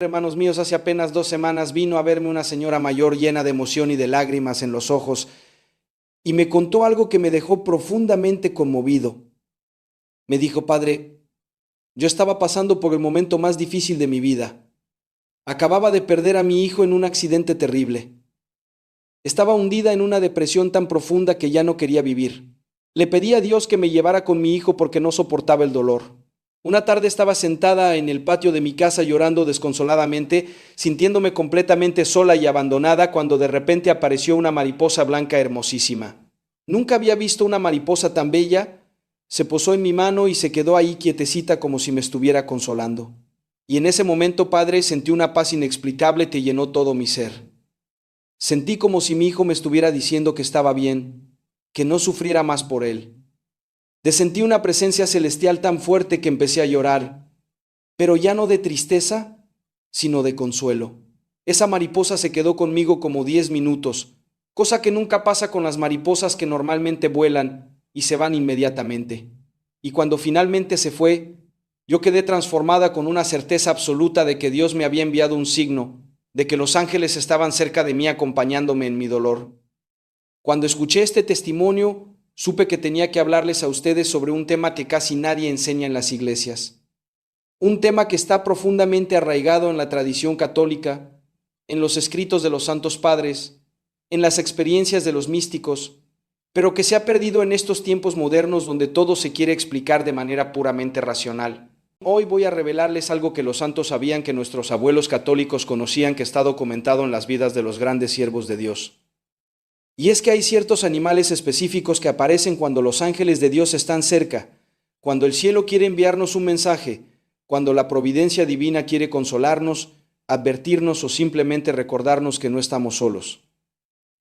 Hermanos míos, hace apenas 2 semanas vino a verme una señora mayor llena de emoción y de lágrimas en los ojos y me contó algo que me dejó profundamente conmovido. Me dijo: padre, yo estaba pasando por el momento más difícil de mi vida. Acababa de perder a mi hijo en un accidente terrible. Estaba hundida en una depresión tan profunda que ya no quería vivir. Le pedí a Dios que me llevara con mi hijo porque no soportaba el dolor. Una tarde estaba sentada en el patio de mi casa llorando desconsoladamente, sintiéndome completamente sola y abandonada, cuando de repente apareció una mariposa blanca hermosísima. Nunca había visto una mariposa tan bella. Se posó en mi mano y se quedó ahí quietecita como si me estuviera consolando. Y en ese momento, Padre, sentí una paz inexplicable que llenó todo mi ser. Sentí como si mi hijo me estuviera diciendo que estaba bien, que no sufriera más por él. Sentí una presencia celestial tan fuerte que empecé a llorar, pero ya no de tristeza, sino de consuelo. Esa mariposa se quedó conmigo como 10 minutos, cosa que nunca pasa con las mariposas que normalmente vuelan y se van inmediatamente. Y cuando finalmente se fue, yo quedé transformada con una certeza absoluta de que Dios me había enviado un signo, de que los ángeles estaban cerca de mí acompañándome en mi dolor. Cuando escuché este testimonio, supe que tenía que hablarles a ustedes sobre un tema que casi nadie enseña en las iglesias. Un tema que está profundamente arraigado en la tradición católica, en los escritos de los santos padres, en las experiencias de los místicos, pero que se ha perdido en estos tiempos modernos donde todo se quiere explicar de manera puramente racional. Hoy voy a revelarles algo que los santos sabían, que nuestros abuelos católicos conocían, que está documentado en las vidas de los grandes siervos de Dios. Y es que hay ciertos animales específicos que aparecen cuando los ángeles de Dios están cerca, cuando el cielo quiere enviarnos un mensaje, cuando la providencia divina quiere consolarnos, advertirnos o simplemente recordarnos que no estamos solos.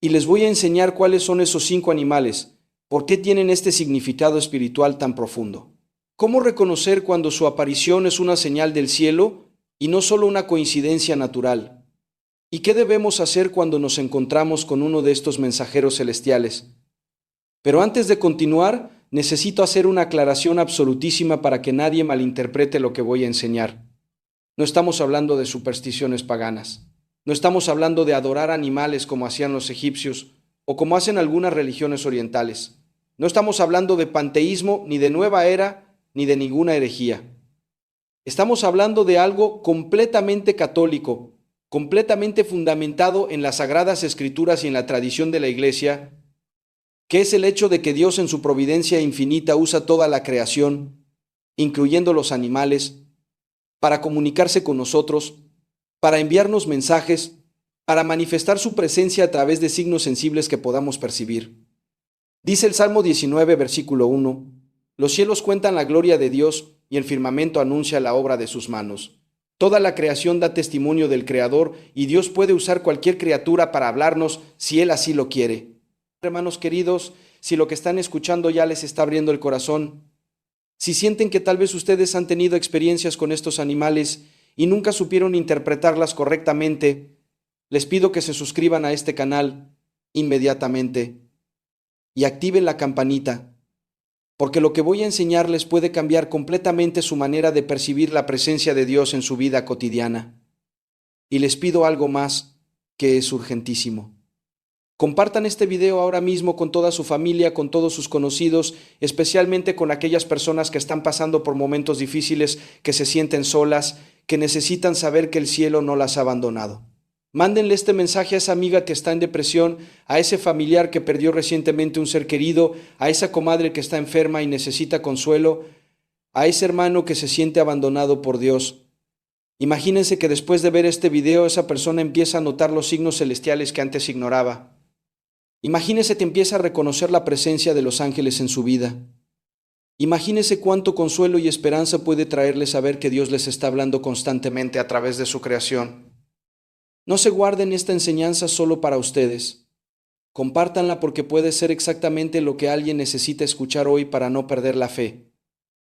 Y les voy a enseñar cuáles son esos 5 animales, por qué tienen este significado espiritual tan profundo. ¿Cómo reconocer cuando su aparición es una señal del cielo y no solo una coincidencia natural? ¿Y qué debemos hacer cuando nos encontramos con uno de estos mensajeros celestiales? Pero antes de continuar, necesito hacer una aclaración absolutísima para que nadie malinterprete lo que voy a enseñar. No estamos hablando de supersticiones paganas. No estamos hablando de adorar animales como hacían los egipcios o como hacen algunas religiones orientales. No estamos hablando de panteísmo, ni de nueva era, ni de ninguna herejía. Estamos hablando de algo completamente católico, completamente fundamentado en las Sagradas Escrituras y en la tradición de la Iglesia, que es el hecho de que Dios en su providencia infinita usa toda la creación, incluyendo los animales, para comunicarse con nosotros, para enviarnos mensajes, para manifestar su presencia a través de signos sensibles que podamos percibir. Dice el Salmo 19, versículo 1, los cielos cuentan la gloria de Dios y el firmamento anuncia la obra de sus manos. Toda la creación da testimonio del Creador y Dios puede usar cualquier criatura para hablarnos si Él así lo quiere. Hermanos queridos, si lo que están escuchando ya les está abriendo el corazón, si sienten que tal vez ustedes han tenido experiencias con estos animales y nunca supieron interpretarlas correctamente, les pido que se suscriban a este canal inmediatamente y activen la campanita, porque lo que voy a enseñarles puede cambiar completamente su manera de percibir la presencia de Dios en su vida cotidiana. Y les pido algo más que es urgentísimo. Compartan este video ahora mismo con toda su familia, con todos sus conocidos, especialmente con aquellas personas que están pasando por momentos difíciles, que se sienten solas, que necesitan saber que el cielo no las ha abandonado. Mándenle este mensaje a esa amiga que está en depresión, a ese familiar que perdió recientemente un ser querido, a esa comadre que está enferma y necesita consuelo, a ese hermano que se siente abandonado por Dios. Imagínense que después de ver este video esa persona empieza a notar los signos celestiales que antes ignoraba. Imagínese que empieza a reconocer la presencia de los ángeles en su vida. Imagínese cuánto consuelo y esperanza puede traerle saber que Dios les está hablando constantemente a través de su creación. No se guarden esta enseñanza solo para ustedes. Compártanla porque puede ser exactamente lo que alguien necesita escuchar hoy para no perder la fe,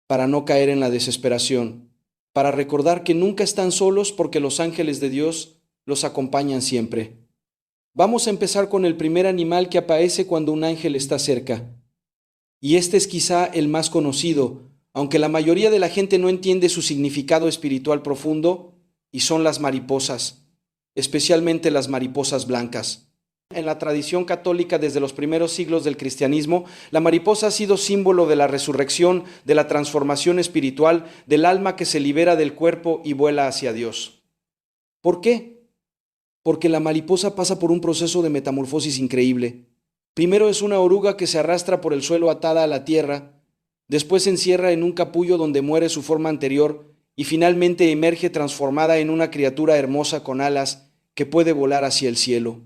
para no caer en la desesperación, para recordar que nunca están solos porque los ángeles de Dios los acompañan siempre. Vamos a empezar con el primer animal que aparece cuando un ángel está cerca. Y este es quizá el más conocido, aunque la mayoría de la gente no entiende su significado espiritual profundo. y son las mariposas, especialmente las mariposas blancas. En la tradición católica desde los primeros siglos del cristianismo, la mariposa ha sido símbolo de la resurrección, de la transformación espiritual, del alma que se libera del cuerpo y vuela hacia Dios. ¿Por qué? Porque la mariposa pasa por un proceso de metamorfosis increíble. Primero es una oruga que se arrastra por el suelo atada a la tierra, después se encierra en un capullo donde muere su forma anterior y finalmente emerge transformada en una criatura hermosa con alas que puede volar hacia el cielo.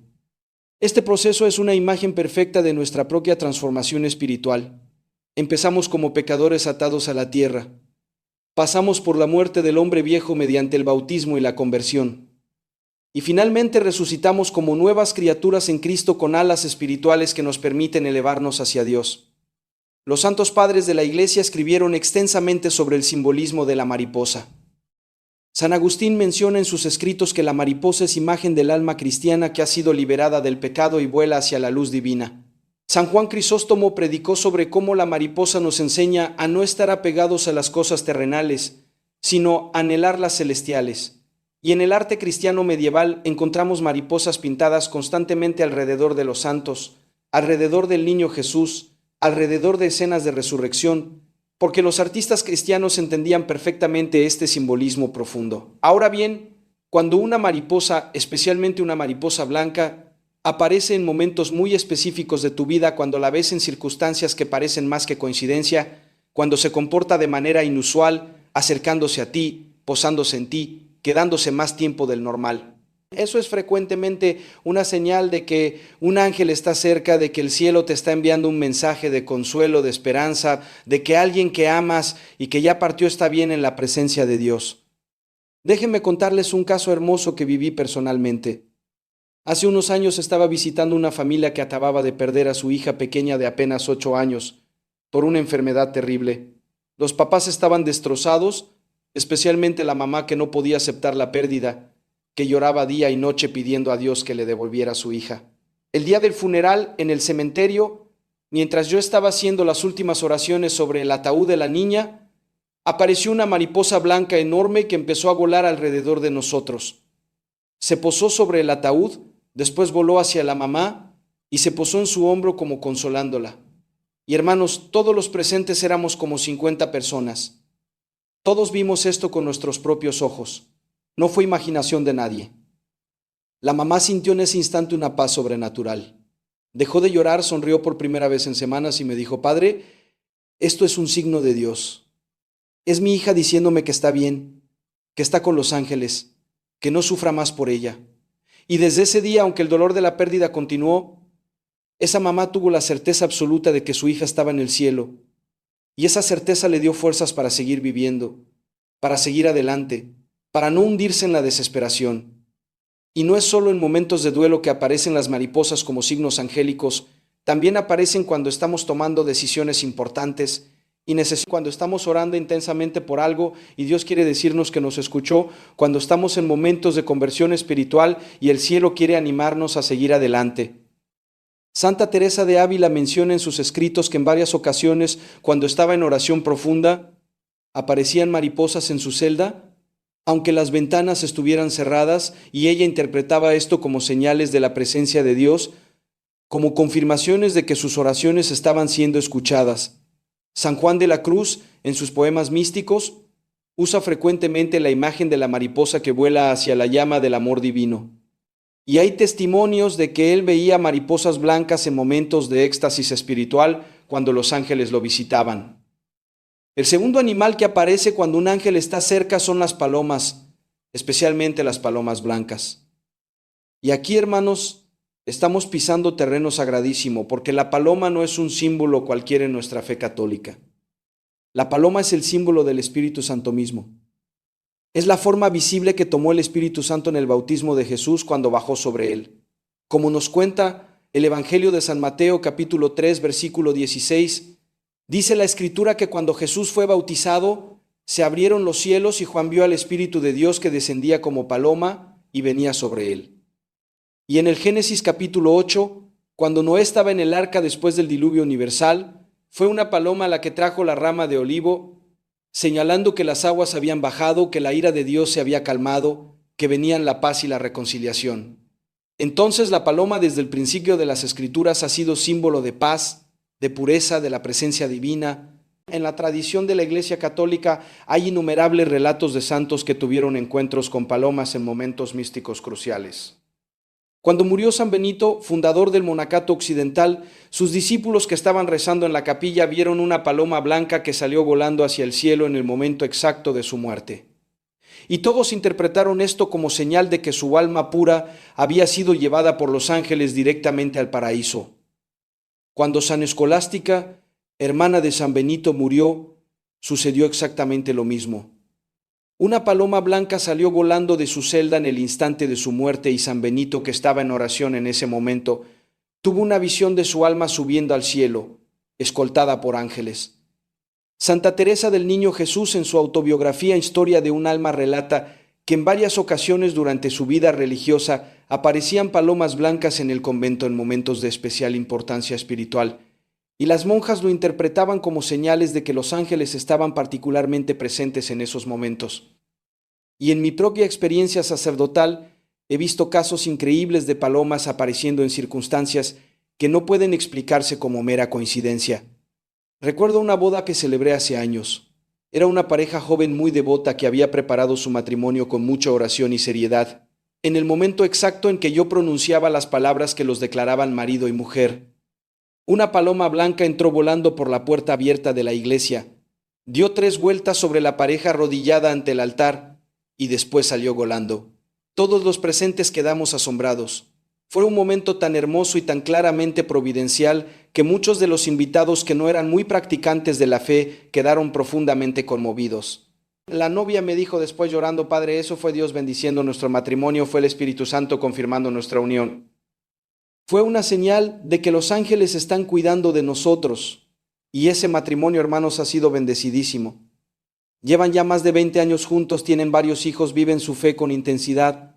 Este proceso es una imagen perfecta de nuestra propia transformación espiritual. Empezamos como pecadores atados a la tierra. Pasamos por la muerte del hombre viejo mediante el bautismo y la conversión. Y finalmente resucitamos como nuevas criaturas en Cristo con alas espirituales que nos permiten elevarnos hacia Dios. Los santos padres de la Iglesia escribieron extensamente sobre el simbolismo de la mariposa. San Agustín menciona en sus escritos que la mariposa es imagen del alma cristiana que ha sido liberada del pecado y vuela hacia la luz divina. San Juan Crisóstomo predicó sobre cómo la mariposa nos enseña a no estar apegados a las cosas terrenales, sino a anhelar las celestiales. Y en el arte cristiano medieval encontramos mariposas pintadas constantemente alrededor de los santos, alrededor del niño Jesús, alrededor de escenas de resurrección, porque los artistas cristianos entendían perfectamente este simbolismo profundo. Ahora bien, cuando una mariposa, especialmente una mariposa blanca, aparece en momentos muy específicos de tu vida, cuando la ves en circunstancias que parecen más que coincidencia, cuando se comporta de manera inusual, acercándose a ti, posándose en ti, quedándose más tiempo del normal. Eso es frecuentemente una señal de que un ángel está cerca, de que el cielo te está enviando un mensaje de consuelo, de esperanza, de que alguien que amas y que ya partió está bien en la presencia de Dios. Déjenme contarles un caso hermoso que viví personalmente. Hace unos años estaba visitando una familia que acababa de perder a su hija pequeña de apenas 8 años por una enfermedad terrible. Los papás estaban destrozados, especialmente la mamá que no podía aceptar la pérdida, que lloraba día y noche pidiendo a Dios que le devolviera a su hija. El día del funeral, en el cementerio, mientras yo estaba haciendo las últimas oraciones sobre el ataúd de la niña, apareció una mariposa blanca enorme que empezó a volar alrededor de nosotros. Se posó sobre el ataúd, después voló hacia la mamá y se posó en su hombro como consolándola. Y hermanos, todos los presentes éramos como 50 personas. Todos vimos esto con nuestros propios ojos. No fue imaginación de nadie. La mamá sintió en ese instante una paz sobrenatural. Dejó de llorar, sonrió por primera vez en semanas y me dijo: Padre, esto es un signo de Dios. Es mi hija diciéndome que está bien, que está con los ángeles, que no sufra más por ella. Y desde ese día, aunque el dolor de la pérdida continuó, esa mamá tuvo la certeza absoluta de que su hija estaba en el cielo. Y esa certeza le dio fuerzas para seguir viviendo, para seguir adelante, para no hundirse en la desesperación. Y no es solo en momentos de duelo que aparecen las mariposas como signos angélicos, también aparecen cuando estamos tomando decisiones importantes y cuando estamos orando intensamente por algo y Dios quiere decirnos que nos escuchó, cuando estamos en momentos de conversión espiritual y el cielo quiere animarnos a seguir adelante. Santa Teresa de Ávila menciona en sus escritos que en varias ocasiones, cuando estaba en oración profunda, aparecían mariposas en su celda, aunque las ventanas estuvieran cerradas, y ella interpretaba esto como señales de la presencia de Dios, como confirmaciones de que sus oraciones estaban siendo escuchadas. San Juan de la Cruz, en sus poemas místicos, usa frecuentemente la imagen de la mariposa que vuela hacia la llama del amor divino. Y hay testimonios de que él veía mariposas blancas en momentos de éxtasis espiritual cuando los ángeles lo visitaban. El segundo animal que aparece cuando un ángel está cerca son las palomas, especialmente las palomas blancas. Y aquí, hermanos, estamos pisando terreno sagradísimo, porque la paloma no es un símbolo cualquiera en nuestra fe católica. La paloma es el símbolo del Espíritu Santo mismo. Es la forma visible que tomó el Espíritu Santo en el bautismo de Jesús cuando bajó sobre él. Como nos cuenta el Evangelio de San Mateo, capítulo 3, versículo 16, dice la Escritura que cuando Jesús fue bautizado, se abrieron los cielos y Juan vio al Espíritu de Dios que descendía como paloma y venía sobre él. Y en el Génesis capítulo 8, cuando Noé estaba en el arca después del diluvio universal, fue una paloma la que trajo la rama de olivo, señalando que las aguas habían bajado, que la ira de Dios se había calmado que venían la paz y la reconciliación. Entonces la paloma desde el principio de las Escrituras ha sido símbolo de paz, de pureza, de la presencia divina. En la tradición de la Iglesia Católica hay innumerables relatos de santos que tuvieron encuentros con palomas en momentos místicos cruciales. Cuando murió San Benito, fundador del monacato occidental, sus discípulos que estaban rezando en la capilla vieron una paloma blanca que salió volando hacia el cielo en el momento exacto de su muerte. Y todos interpretaron esto como señal de que su alma pura había sido llevada por los ángeles directamente al paraíso. Cuando San Escolástica, hermana de San Benito, murió, sucedió exactamente lo mismo. Una paloma blanca salió volando de su celda en el instante de su muerte y San Benito, que estaba en oración en ese momento, tuvo una visión de su alma subiendo al cielo, escoltada por ángeles. Santa Teresa del Niño Jesús en su autobiografía Historia de un alma relata que en varias ocasiones durante su vida religiosa aparecían palomas blancas en el convento en momentos de especial importancia espiritual, y las monjas lo interpretaban como señales de que los ángeles estaban particularmente presentes en esos momentos. Y en mi propia experiencia sacerdotal he visto casos increíbles de palomas apareciendo en circunstancias que no pueden explicarse como mera coincidencia. Recuerdo una boda que celebré hace años. Era una pareja joven muy devota que había preparado su matrimonio con mucha oración y seriedad, en el momento exacto en que yo pronunciaba las palabras que los declaraban marido y mujer. Una paloma blanca entró volando por la puerta abierta de la iglesia, dio 3 vueltas sobre la pareja arrodillada ante el altar y después salió volando. Todos los presentes quedamos asombrados. Fue un momento tan hermoso y tan claramente providencial que muchos de los invitados que no eran muy practicantes de la fe quedaron profundamente conmovidos. La novia me dijo después llorando: Padre, eso fue Dios bendiciendo nuestro matrimonio, fue el Espíritu Santo confirmando nuestra unión. Fue una señal de que los ángeles están cuidando de nosotros, y ese matrimonio, hermanos, ha sido bendecidísimo. Llevan ya más de 20 años juntos, tienen varios hijos, viven su fe con intensidad.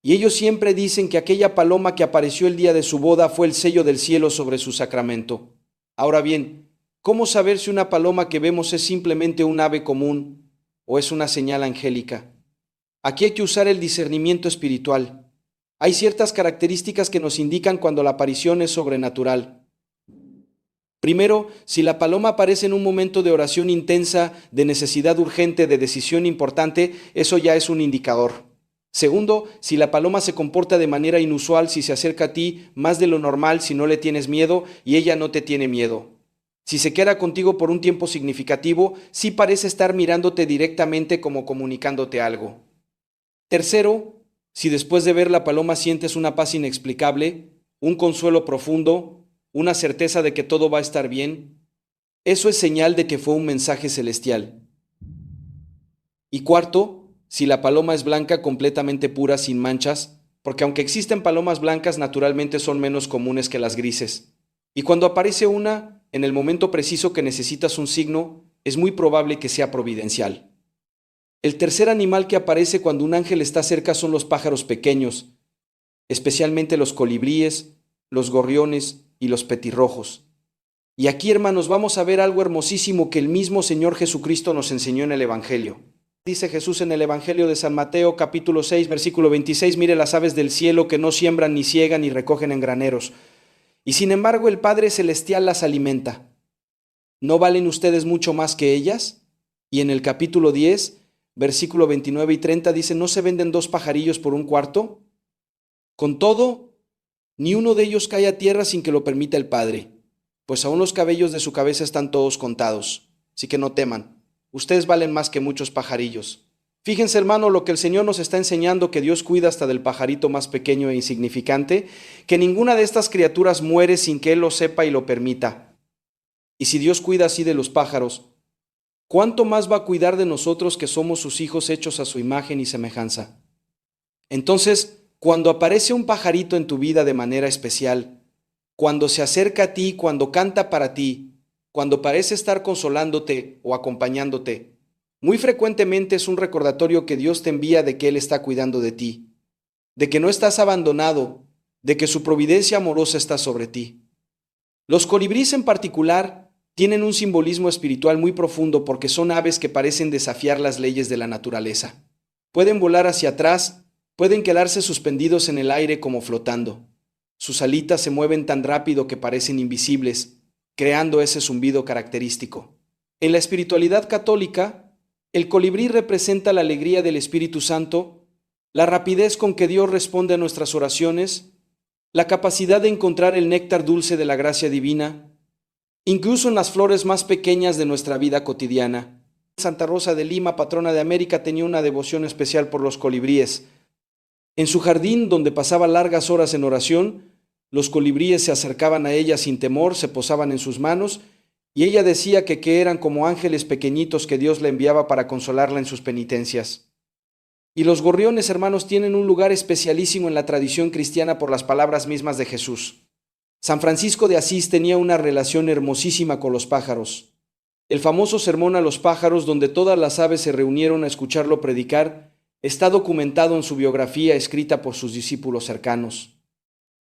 Y ellos siempre dicen que aquella paloma que apareció el día de su boda fue el sello del cielo sobre su sacramento. Ahora bien, ¿cómo saber si una paloma que vemos es simplemente un ave común o es una señal angélica? Aquí hay que usar el discernimiento espiritual. Hay ciertas características que nos indican cuando la aparición es sobrenatural. Primero, si la paloma aparece en un momento de oración intensa, de necesidad urgente, de decisión importante, eso ya es un indicador. Segundo, si la paloma se comporta de manera inusual, si se acerca a ti más de lo normal, si no le tienes miedo y ella no te tiene miedo. Si se queda contigo por un tiempo significativo, sí parece estar mirándote directamente como comunicándote algo. Tercero, si después de ver la paloma sientes una paz inexplicable, un consuelo profundo, una certeza de que todo va a estar bien, eso es señal de que fue un mensaje celestial. Y cuarto, si la paloma es blanca, completamente pura, sin manchas, porque aunque existen palomas blancas, naturalmente son menos comunes que las grises. Y cuando aparece una, en el momento preciso que necesitas un signo, es muy probable que sea providencial. El tercer animal que aparece cuando un ángel está cerca son los pájaros pequeños, especialmente los colibríes, los gorriones y los petirrojos. Y aquí, hermanos, vamos a ver algo hermosísimo que el mismo Señor Jesucristo nos enseñó en el Evangelio. Dice Jesús en el Evangelio de San Mateo, capítulo 6, versículo 26, mire las aves del cielo que no siembran ni siegan ni recogen en graneros, y sin embargo el Padre Celestial las alimenta. ¿No valen ustedes mucho más que ellas? Y en el capítulo 10, versículo 29 y 30 dice, ¿no se venden 2 pajarillos por un cuarto? Con todo, ni uno de ellos cae a tierra sin que lo permita el Padre, pues aún los cabellos de su cabeza están todos contados, así que no teman. Ustedes valen más que muchos pajarillos. Fíjense, hermano, lo que el Señor nos está enseñando, que Dios cuida hasta del pajarito más pequeño e insignificante, que ninguna de estas criaturas muere sin que Él lo sepa y lo permita. Y si Dios cuida así de los pájaros, ¿cuánto más va a cuidar de nosotros que somos sus hijos hechos a su imagen y semejanza? Entonces, cuando aparece un pajarito en tu vida de manera especial, cuando se acerca a ti, cuando canta para ti, cuando parece estar consolándote o acompañándote, muy frecuentemente es un recordatorio que Dios te envía de que Él está cuidando de ti, de que no estás abandonado, de que su providencia amorosa está sobre ti. Los colibríes en particular tienen un simbolismo espiritual muy profundo porque son aves que parecen desafiar las leyes de la naturaleza. Pueden volar hacia atrás Pueden quedarse suspendidos en el aire como flotando. Sus alitas se mueven tan rápido que parecen invisibles, creando ese zumbido característico. En la espiritualidad católica, el colibrí representa la alegría del Espíritu Santo, la rapidez con que Dios responde a nuestras oraciones, la capacidad de encontrar el néctar dulce de la gracia divina, incluso en las flores más pequeñas de nuestra vida cotidiana. Santa Rosa de Lima, patrona de América, tenía una devoción especial por los colibríes. En su jardín, donde pasaba largas horas en oración, los colibríes se acercaban a ella sin temor, se posaban en sus manos, y ella decía que eran como ángeles pequeñitos que Dios le enviaba para consolarla en sus penitencias. Y los gorriones, hermanos, tienen un lugar especialísimo en la tradición cristiana por las palabras mismas de Jesús. San Francisco de Asís tenía una relación hermosísima con los pájaros. El famoso sermón a los pájaros, donde todas las aves se reunieron a escucharlo predicar, está documentado en su biografía escrita por sus discípulos cercanos.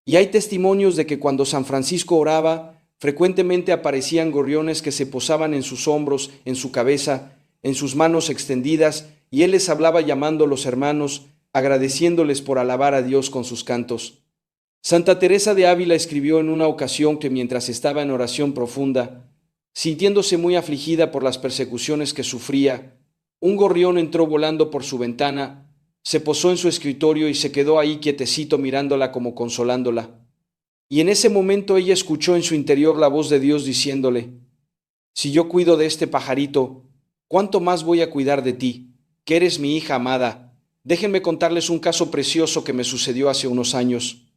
Y hay testimonios de que cuando San Francisco oraba, frecuentemente aparecían gorriones que se posaban en sus hombros, en su cabeza, en sus manos extendidas, y él les hablaba llamando a los hermanos, agradeciéndoles por alabar a Dios con sus cantos. Santa Teresa de Ávila escribió en una ocasión que mientras estaba en oración profunda, sintiéndose muy afligida por las persecuciones que sufría, un gorrión entró volando por su ventana, se posó en su escritorio y se quedó ahí quietecito mirándola como consolándola. Y en ese momento ella escuchó en su interior la voz de Dios diciéndole: si yo cuido de este pajarito, ¿cuánto más voy a cuidar de ti, que eres mi hija amada? Déjenme contarles un caso precioso que me sucedió hace unos años.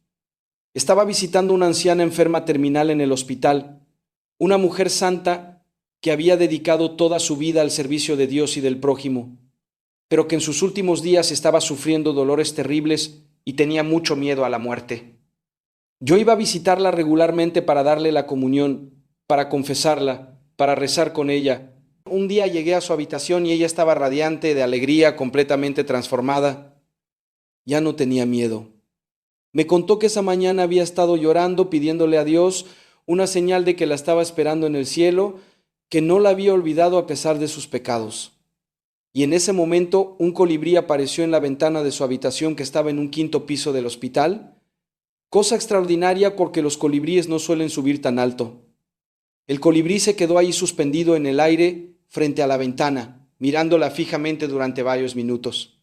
Estaba visitando una anciana enferma terminal en el hospital, una mujer santa que había dedicado toda su vida al servicio de Dios y del prójimo, pero que en sus últimos días estaba sufriendo dolores terribles y tenía mucho miedo a la muerte. Yo iba a visitarla regularmente para darle la comunión, para confesarla, para rezar con ella. Un día llegué a su habitación y ella estaba radiante de alegría, completamente transformada. Ya no tenía miedo. Me contó que esa mañana había estado llorando, pidiéndole a Dios una señal de que la estaba esperando en el cielo, que no la había olvidado a pesar de sus pecados. Y en ese momento un colibrí apareció en la ventana de su habitación, que estaba en un 5º piso del hospital. Cosa extraordinaria, porque los colibríes no suelen subir tan alto. El colibrí se quedó ahí suspendido en el aire frente a la ventana, mirándola fijamente durante varios minutos.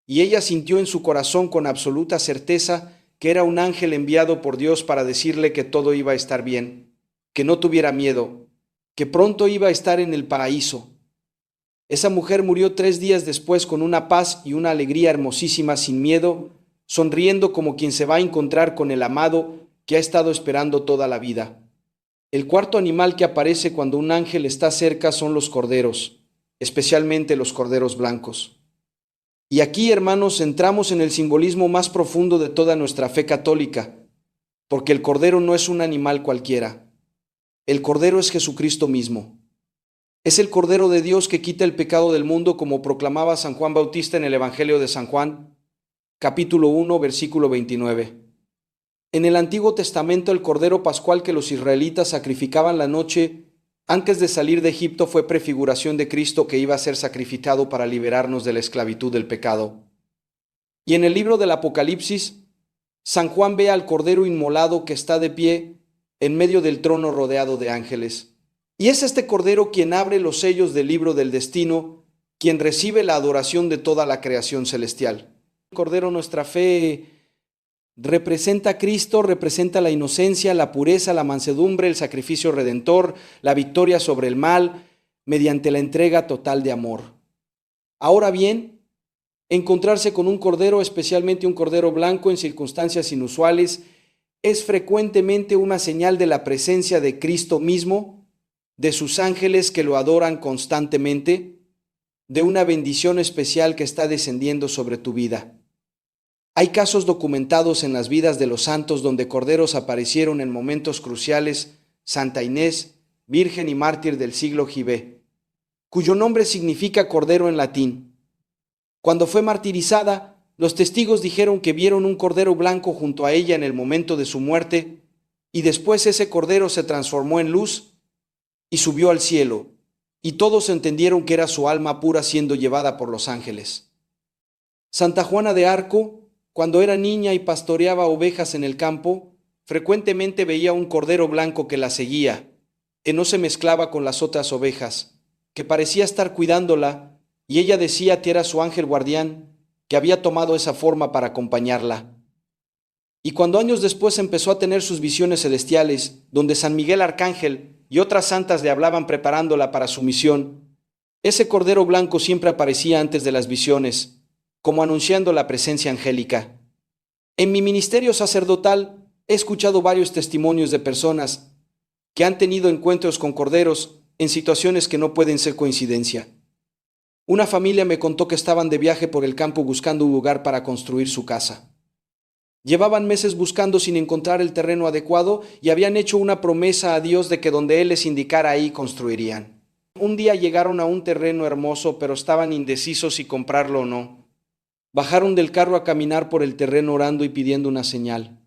Y ella sintió en su corazón con absoluta certeza que era un ángel enviado por Dios para decirle que todo iba a estar bien, que no tuviera miedo, que pronto iba a estar en el paraíso. Esa mujer murió 3 días después con una paz y una alegría hermosísima, sin miedo, sonriendo como quien se va a encontrar con el amado que ha estado esperando toda la vida. El cuarto animal que aparece cuando un ángel está cerca son los corderos, especialmente los corderos blancos. Y aquí, hermanos, entramos en el simbolismo más profundo de toda nuestra fe católica, porque el cordero no es un animal cualquiera. El cordero es Jesucristo mismo. Es el Cordero de Dios que quita el pecado del mundo, como proclamaba San Juan Bautista en el Evangelio de San Juan, capítulo 1, versículo 29. En el Antiguo Testamento, el Cordero Pascual que los israelitas sacrificaban la noche antes de salir de Egipto fue prefiguración de Cristo, que iba a ser sacrificado para liberarnos de la esclavitud del pecado. Y en el libro del Apocalipsis, San Juan ve al Cordero inmolado que está de pie en medio del trono rodeado de ángeles. Y es este Cordero quien abre los sellos del libro del destino, quien recibe la adoración de toda la creación celestial. El Cordero, nuestra fe, representa a Cristo, representa la inocencia, la pureza, la mansedumbre, el sacrificio redentor, la victoria sobre el mal, mediante la entrega total de amor. Ahora bien, encontrarse con un cordero, especialmente un cordero blanco, en circunstancias inusuales, es frecuentemente una señal de la presencia de Cristo mismo, de sus ángeles que lo adoran constantemente, de una bendición especial que está descendiendo sobre tu vida. Hay casos documentados en las vidas de los santos donde corderos aparecieron en momentos cruciales: Santa Inés, virgen y mártir del siglo IV, cuyo nombre significa cordero en latín. Cuando fue martirizada, los testigos dijeron que vieron un cordero blanco junto a ella en el momento de su muerte, y después ese cordero se transformó en luz y subió al cielo, y todos entendieron que era su alma pura siendo llevada por los ángeles. Santa Juana de Arco Cuando era niña y pastoreaba ovejas en el campo, frecuentemente veía un cordero blanco que la seguía, que no se mezclaba con las otras ovejas, que parecía estar cuidándola, y ella decía que era su ángel guardián, que había tomado esa forma para acompañarla. Y cuando años después empezó a tener sus visiones celestiales, donde San Miguel Arcángel y otras santas le hablaban preparándola para su misión, ese cordero blanco siempre aparecía antes de las visiones, como anunciando la presencia angélica. En mi ministerio sacerdotal he escuchado varios testimonios de personas que han tenido encuentros con corderos en situaciones que no pueden ser coincidencia. Una familia me contó que estaban de viaje por el campo buscando un lugar para construir su casa. Llevaban meses buscando sin encontrar el terreno adecuado y habían hecho una promesa a Dios de que donde Él les indicara ahí construirían. Un día llegaron a un terreno hermoso, pero estaban indecisos si comprarlo o no. Bajaron del carro a caminar por el terreno orando y pidiendo una señal.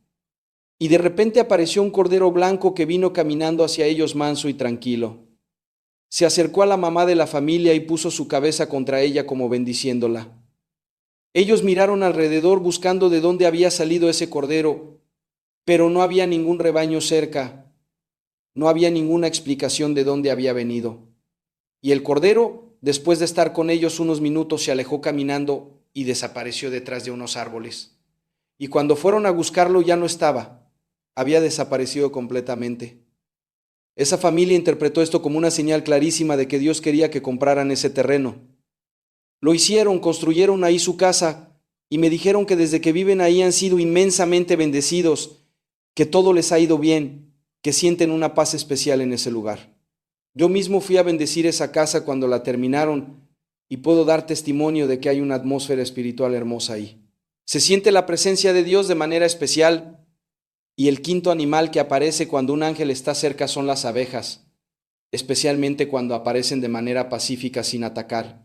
Y de repente apareció un cordero blanco que vino caminando hacia ellos manso y tranquilo. Se acercó a la mamá de la familia y puso su cabeza contra ella como bendiciéndola. Ellos miraron alrededor buscando de dónde había salido ese cordero, pero no había ningún rebaño cerca, no había ninguna explicación de dónde había venido. Y el cordero, después de estar con ellos unos minutos, se alejó caminando y desapareció detrás de unos árboles. Y cuando fueron a buscarlo ya no estaba, había desaparecido completamente. Esa familia interpretó esto como una señal clarísima de que Dios quería que compraran ese terreno. Lo hicieron, construyeron ahí su casa y me dijeron que desde que viven ahí han sido inmensamente bendecidos, que todo les ha ido bien, que sienten una paz especial en ese lugar. Yo mismo fui a bendecir esa casa cuando la terminaron y puedo dar testimonio de que hay una atmósfera espiritual hermosa ahí. Se siente la presencia de Dios de manera especial y el quinto animal que aparece cuando un ángel está cerca son las abejas, especialmente cuando aparecen de manera pacífica sin atacar.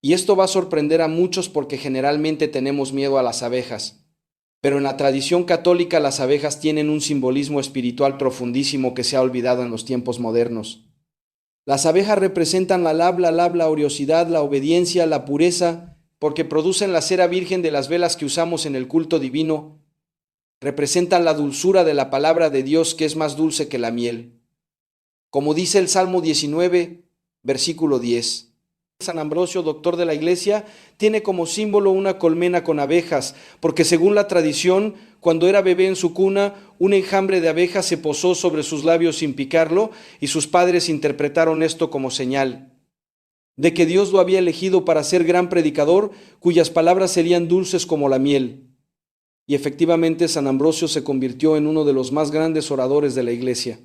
Y esto va a sorprender a muchos porque generalmente tenemos miedo a las abejas, pero en la tradición católica las abejas tienen un simbolismo espiritual profundísimo que se ha olvidado en los tiempos modernos. Las abejas representan la oriosidad, la obediencia, la pureza, porque producen la cera virgen de las velas que usamos en el culto divino. Representan la dulzura de la palabra de Dios, que es más dulce que la miel. Como dice el Salmo 19, versículo 10. San Ambrosio, doctor de la Iglesia, tiene como símbolo una colmena con abejas, porque según la tradición, cuando era bebé en su cuna, un enjambre de abejas se posó sobre sus labios sin picarlo, y sus padres interpretaron esto como señal de que Dios lo había elegido para ser gran predicador, cuyas palabras serían dulces como la miel. Y efectivamente San Ambrosio se convirtió en uno de los más grandes oradores de la Iglesia.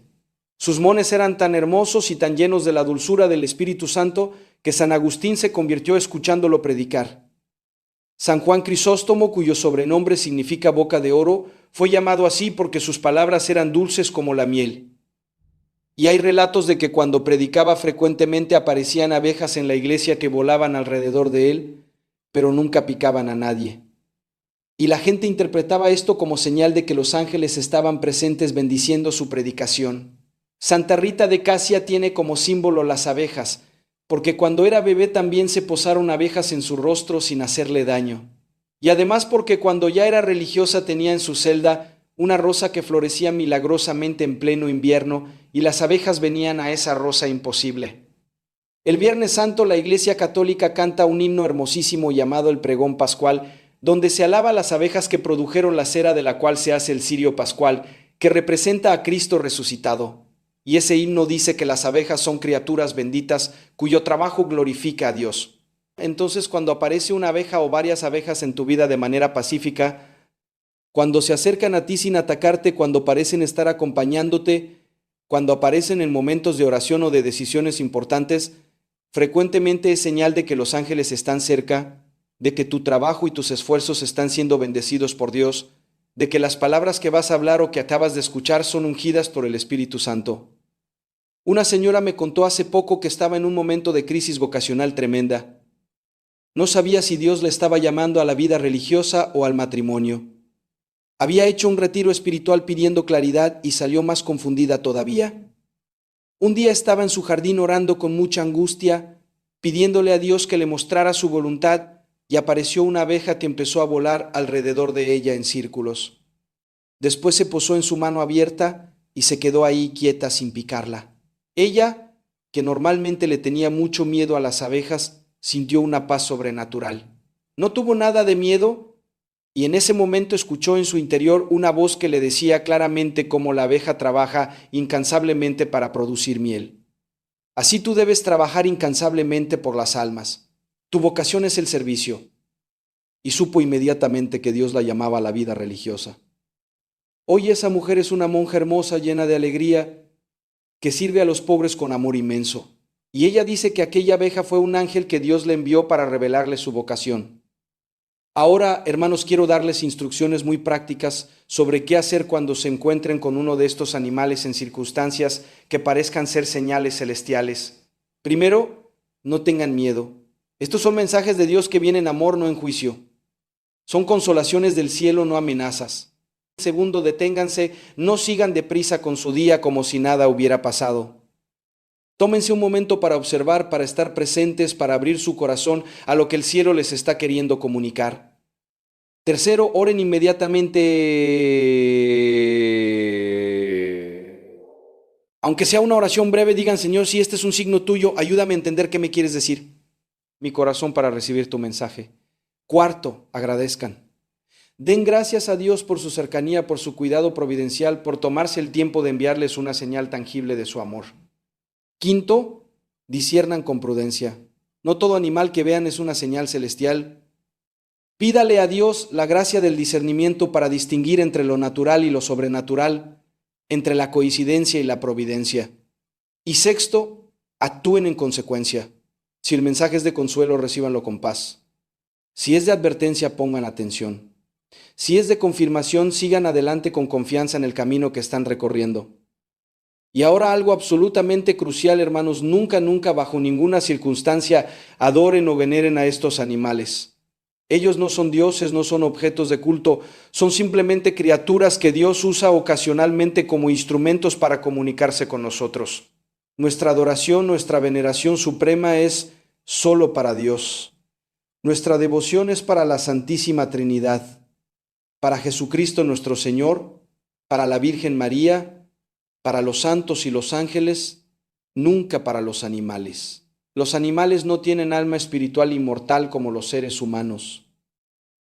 Sus mones eran tan hermosos y tan llenos de la dulzura del Espíritu Santo que San Agustín se convirtió escuchándolo predicar. San Juan Crisóstomo, cuyo sobrenombre significa boca de oro, fue llamado así porque sus palabras eran dulces como la miel. Y hay relatos de que cuando predicaba frecuentemente aparecían abejas en la iglesia que volaban alrededor de él, pero nunca picaban a nadie. Y la gente interpretaba esto como señal de que los ángeles estaban presentes bendiciendo su predicación. Santa Rita de Casia tiene como símbolo las abejas, porque cuando era bebé también se posaron abejas en su rostro sin hacerle daño. Y además porque cuando ya era religiosa tenía en su celda una rosa que florecía milagrosamente en pleno invierno y las abejas venían a esa rosa imposible. El Viernes Santo la Iglesia Católica canta un himno hermosísimo llamado el Pregón Pascual, donde se alaba a las abejas que produjeron la cera de la cual se hace el cirio pascual, que representa a Cristo resucitado. Y ese himno dice que las abejas son criaturas benditas cuyo trabajo glorifica a Dios. Entonces, cuando aparece una abeja o varias abejas en tu vida de manera pacífica, cuando se acercan a ti sin atacarte, cuando parecen estar acompañándote, cuando aparecen en momentos de oración o de decisiones importantes, frecuentemente es señal de que los ángeles están cerca, de que tu trabajo y tus esfuerzos están siendo bendecidos por Dios, de que las palabras que vas a hablar o que acabas de escuchar son ungidas por el Espíritu Santo. Una señora me contó hace poco que estaba en un momento de crisis vocacional tremenda. No sabía si Dios le estaba llamando a la vida religiosa o al matrimonio. Había hecho un retiro espiritual pidiendo claridad y salió más confundida todavía. Un día estaba en su jardín orando con mucha angustia, pidiéndole a Dios que le mostrara su voluntad, y apareció una abeja que empezó a volar alrededor de ella en círculos. Después se posó en su mano abierta y se quedó ahí quieta sin picarla. Ella, que normalmente le tenía mucho miedo a las abejas, sintió una paz sobrenatural. No tuvo nada de miedo y en ese momento escuchó en su interior una voz que le decía claramente cómo la abeja trabaja incansablemente para producir miel. Así tú debes trabajar incansablemente por las almas. Tu vocación es el servicio. Y supo inmediatamente que Dios la llamaba a la vida religiosa. Hoy esa mujer es una monja hermosa, llena de alegría, que sirve a los pobres con amor inmenso. Y ella dice que aquella abeja fue un ángel que Dios le envió para revelarle su vocación. Ahora, hermanos, quiero darles instrucciones muy prácticas sobre qué hacer cuando se encuentren con uno de estos animales en circunstancias que parezcan ser señales celestiales. Primero, no tengan miedo. Estos son mensajes de Dios que vienen en amor, no en juicio. Son consolaciones del cielo, no amenazas. Segundo, deténganse, no sigan deprisa con su día como si nada hubiera pasado. Tómense un momento para observar, para estar presentes, para abrir su corazón a lo que el cielo les está queriendo comunicar. Tercero, oren inmediatamente. Aunque sea una oración breve, digan: Señor, si este es un signo tuyo, ayúdame a entender qué me quieres decir. Mi corazón para recibir tu mensaje. Cuarto, agradezcan. Den gracias a Dios por su cercanía, por su cuidado providencial, por tomarse el tiempo de enviarles una señal tangible de su amor. Quinto, disciernan con prudencia. No todo animal que vean es una señal celestial. Pídale a Dios la gracia del discernimiento para distinguir entre lo natural y lo sobrenatural, entre la coincidencia y la providencia. Y sexto, actúen en consecuencia. Si el mensaje es de consuelo, recíbanlo con paz. Si es de advertencia, pongan atención. Si es de confirmación, sigan adelante con confianza en el camino que están recorriendo. Y ahora algo absolutamente crucial, hermanos: nunca, bajo ninguna circunstancia, adoren o veneren a estos animales. Ellos no son dioses, no son objetos de culto, son simplemente criaturas que Dios usa ocasionalmente como instrumentos para comunicarse con nosotros. Nuestra adoración, nuestra veneración suprema es solo para Dios. Nuestra devoción es para la Santísima Trinidad, para Jesucristo nuestro Señor, para la Virgen María, para los santos y los ángeles, nunca para los animales. Los animales no tienen alma espiritual inmortal como los seres humanos.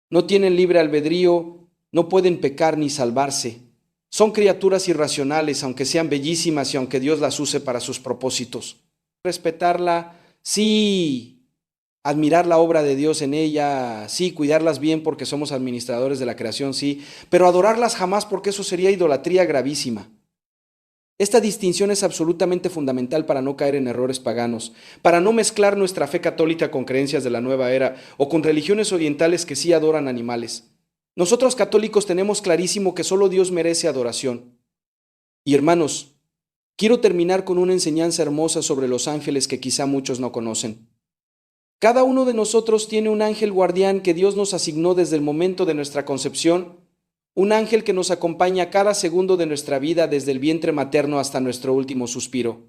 No tienen libre albedrío, no pueden pecar ni salvarse. Son criaturas irracionales, aunque sean bellísimas y aunque Dios las use para sus propósitos. Respetarla, sí. Admirar la obra de Dios en ella, sí. Cuidarlas bien porque somos administradores de la creación, sí. Pero adorarlas jamás, porque eso sería idolatría gravísima. Esta distinción es absolutamente fundamental para no caer en errores paganos, para no mezclar nuestra fe católica con creencias de la nueva era o con religiones orientales que sí adoran animales. Nosotros católicos tenemos clarísimo que solo Dios merece adoración. Y hermanos, quiero terminar con una enseñanza hermosa sobre los ángeles que quizá muchos no conocen. Cada uno de nosotros tiene un ángel guardián que Dios nos asignó desde el momento de nuestra concepción. Un ángel que nos acompaña cada segundo de nuestra vida desde el vientre materno hasta nuestro último suspiro.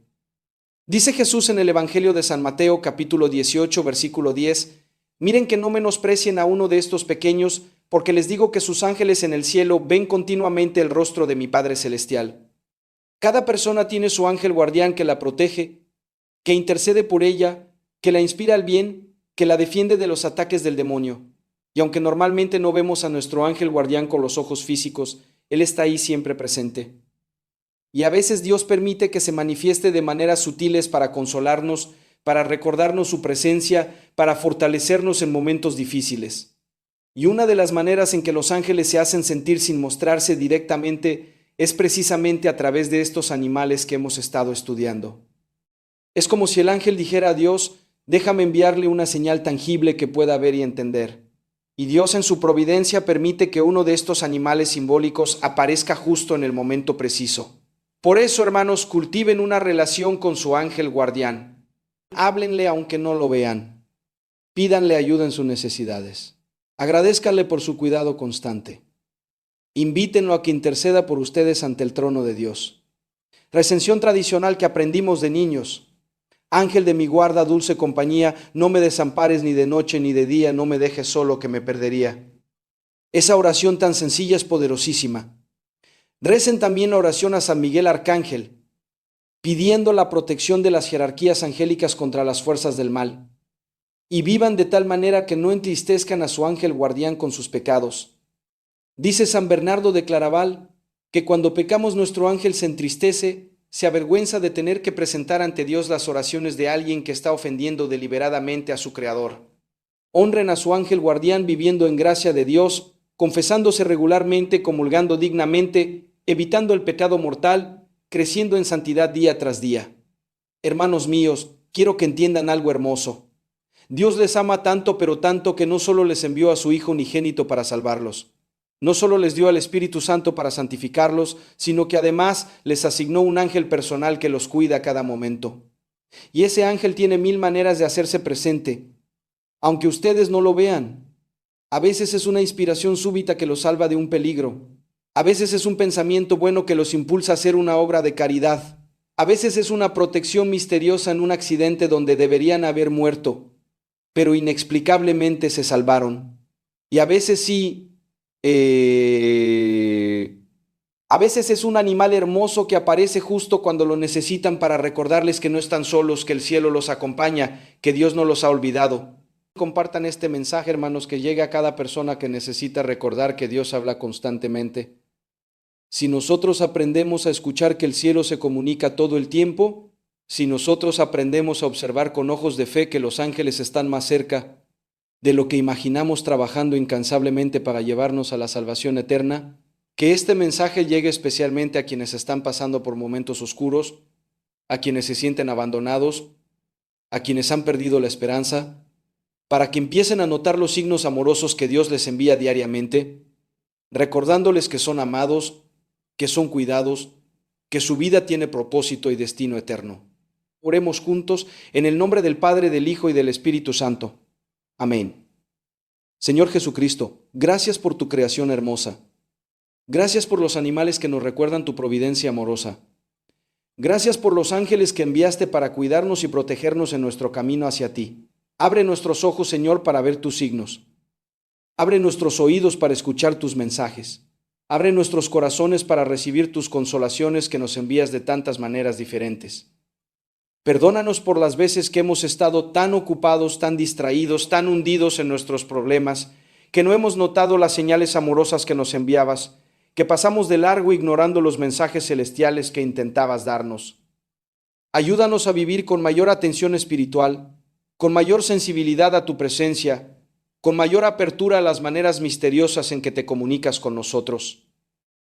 Dice Jesús en el Evangelio de San Mateo, capítulo 18, versículo 10, miren que no menosprecien a uno de estos pequeños, porque les digo que sus ángeles en el cielo ven continuamente el rostro de mi Padre Celestial. Cada persona tiene su ángel guardián que la protege, que intercede por ella, que la inspira al bien, que la defiende de los ataques del demonio. Y aunque normalmente no vemos a nuestro ángel guardián con los ojos físicos, Él está ahí siempre presente. Y a veces Dios permite que se manifieste de maneras sutiles para consolarnos, para recordarnos su presencia, para fortalecernos en momentos difíciles. Y una de las maneras en que los ángeles se hacen sentir sin mostrarse directamente es precisamente a través de estos animales que hemos estado estudiando. Es como si el ángel dijera a Dios: déjame enviarle una señal tangible que pueda ver y entender. Y Dios en su providencia permite que uno de estos animales simbólicos aparezca justo en el momento preciso. Por eso, hermanos, cultiven una relación con su ángel guardián. Háblenle aunque no lo vean. Pídanle ayuda en sus necesidades. Agradézcanle por su cuidado constante. Invítenlo a que interceda por ustedes ante el trono de Dios. Recensión tradicional que aprendimos de niños. Ángel de mi guarda, dulce compañía, no me desampares ni de noche ni de día, no me dejes solo que me perdería. Esa oración tan sencilla es poderosísima. Recen también la oración a San Miguel Arcángel, pidiendo la protección de las jerarquías angélicas contra las fuerzas del mal, y vivan de tal manera que no entristezcan a su ángel guardián con sus pecados. Dice San Bernardo de Claraval que cuando pecamos nuestro ángel se entristece, se avergüenza de tener que presentar ante Dios las oraciones de alguien que está ofendiendo deliberadamente a su Creador. Honren a su ángel guardián viviendo en gracia de Dios, confesándose regularmente, comulgando dignamente, evitando el pecado mortal, creciendo en santidad día tras día. Hermanos míos, quiero que entiendan algo hermoso. Dios les ama tanto, pero tanto, que no solo les envió a su Hijo unigénito para salvarlos, no solo les dio al Espíritu Santo para santificarlos, sino que además les asignó un ángel personal que los cuida a cada momento. Y ese ángel tiene 1000 maneras de hacerse presente, aunque ustedes no lo vean. A veces es una inspiración súbita que los salva de un peligro. A veces es un pensamiento bueno que los impulsa a hacer una obra de caridad. A veces es una protección misteriosa en un accidente donde deberían haber muerto, pero inexplicablemente se salvaron. Y a veces a veces es un animal hermoso que aparece justo cuando lo necesitan para recordarles que no están solos, que el cielo los acompaña, que Dios no los ha olvidado. Compartan este mensaje, hermanos, que llegue a cada persona que necesita recordar que Dios habla constantemente. Si nosotros aprendemos a escuchar que el cielo se comunica todo el tiempo, si nosotros aprendemos a observar con ojos de fe que los ángeles están más cerca de lo que imaginamos trabajando incansablemente para llevarnos a la salvación eterna, que este mensaje llegue especialmente a quienes están pasando por momentos oscuros, a quienes se sienten abandonados, a quienes han perdido la esperanza, para que empiecen a notar los signos amorosos que Dios les envía diariamente, recordándoles que son amados, que son cuidados, que su vida tiene propósito y destino eterno. Oremos juntos en el nombre del Padre, del Hijo y del Espíritu Santo. Amén. Señor Jesucristo, gracias por tu creación hermosa. Gracias por los animales que nos recuerdan tu providencia amorosa. Gracias por los ángeles que enviaste para cuidarnos y protegernos en nuestro camino hacia ti. Abre nuestros ojos, Señor, para ver tus signos. Abre nuestros oídos para escuchar tus mensajes. Abre nuestros corazones para recibir tus consolaciones que nos envías de tantas maneras diferentes. Perdónanos por las veces que hemos estado tan ocupados, tan distraídos, tan hundidos en nuestros problemas, que no hemos notado las señales amorosas que nos enviabas, que pasamos de largo ignorando los mensajes celestiales que intentabas darnos. Ayúdanos a vivir con mayor atención espiritual, con mayor sensibilidad a tu presencia, con mayor apertura a las maneras misteriosas en que te comunicas con nosotros.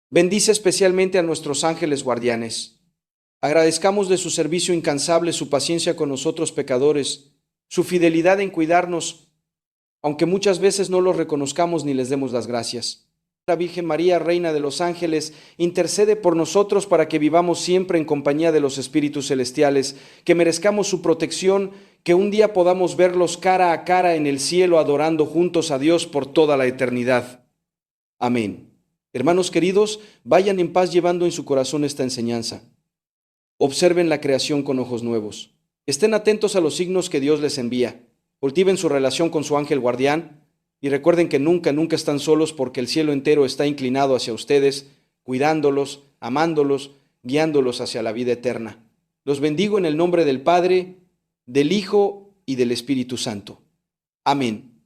Bendice especialmente a nuestros ángeles guardianes. Agradezcamos de su servicio incansable, su paciencia con nosotros pecadores, su fidelidad en cuidarnos, aunque muchas veces no los reconozcamos ni les demos las gracias. La Virgen María, Reina de los Ángeles, intercede por nosotros para que vivamos siempre en compañía de los espíritus celestiales, que merezcamos su protección, que un día podamos verlos cara a cara en el cielo adorando juntos a Dios por toda la eternidad. Amén. Hermanos queridos, vayan en paz llevando en su corazón esta enseñanza. Observen la creación con ojos nuevos. Estén atentos a los signos que Dios les envía. Cultiven su relación con su ángel guardián y recuerden que nunca están solos, porque el cielo entero está inclinado hacia ustedes, cuidándolos, amándolos, guiándolos hacia la vida eterna. Los bendigo en el nombre del Padre, del Hijo y del Espíritu Santo. Amén.